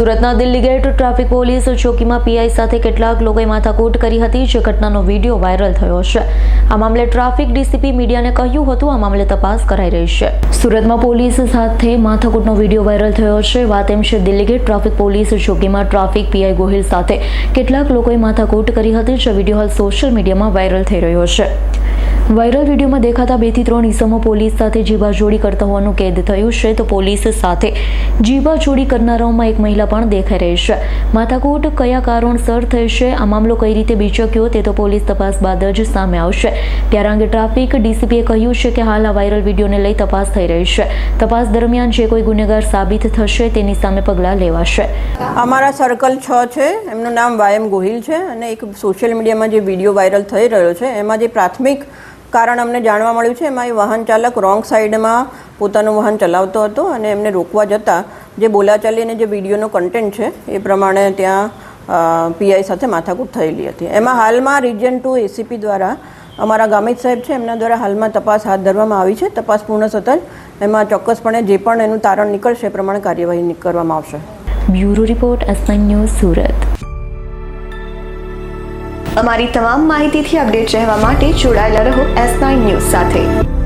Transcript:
સુરતના Delhi gate traffic police ચોકીમાં PI સાથે કેટલાક લોકોએ માથાકૂટ કરી હતી, જે ઘટનાનો વિડીયો વાયરલ થયો છે। આ મામલે ટ્રાફિક ડીસીપી મીડિયાને કહ્યું હતું, આ મામલે તપાસ કરાઈ રહી છે। સુરતમાં પોલીસ સાથે માથાકૂટનો વિડીયો વાયરલ થયો છે। વાત એમ છે, દિલ્હી ગેટ ટ્રાફિક પોલીસ ચોકીમાં ટ્રાફિક પીઆઈ ગોહિલ સાથે કેટલાક લોકોએ માથાકૂટ કરી હતી, જે વિડીયો હાલ સોશિયલ મીડિયામાં વાયરલ થઈ રહ્યો છે। વાયરલ વિડીયોમાં દેખાતા 2 થી 3 ઇસમો પોલીસ સાથે જીબાજોડી કરતા હોવાનું કેદ થયું છે, તો પોલીસ સાથે જીબાજોડી કરનારાઓમાં એક મહિલા પણ દેખાઈ રહી છે। માથાકૂટ કયા કારણસર થઈ છે, આ મામલો કઈ રીતે બીચક્યો તે તો પોલીસ તપાસ બાદ જ સામે આવશે। ત્યારે અંગે ટ્રાફિક ડીસીપીએ કહ્યું છે કે હાલ આ વાયરલ વિડીયોને લઈ તપાસ થઈ રહી છે। તપાસ દરમિયાન જે કોઈ ગુનેગાર સાબિત થશે તેની સામે પગલાં લેવાશે। અમારા સર્કલ 6 છે, એમનું નામ વાયમ ગોહિલ છે અને એક સોશિયલ મીડિયામાં જે વિડીયો વાયરલ થઈ રહ્યો છે એમાં જે પ્રાથમિક કારણ અમને જાણવા મળ્યું છે, એમાં એ વાહન ચાલક રોંગ સાઈડમાં પોતાનું વાહન ચલાવતો હતો અને એમને રોકવા જતાં જે બોલાચાલી અને જે વિડીયોનો કન્ટેન્ટ છે એ પ્રમાણે ત્યાં પીઆઈ સાથે માથાકૂટ થયેલી હતી। એમાં હાલમાં રીજન 2 એસીપી દ્વારા અમારા ગામિત સાહેબ છે એમના દ્વારા હાલમાં તપાસ હાથ ધરવામાં આવી છે। તપાસ પૂર્ણ થતાં એમાં ચોક્કસપણે જે પણ એનું તારણ નીકળશે એ પ્રમાણે કાર્યવાહી કરવામાં આવશે। Bureau report, S9 news, Surat. અમારી તમામ માહિતીથી અપડેટ રહેવા માટે જોડાયેલા રહો S9 ન્યૂઝ સાથે।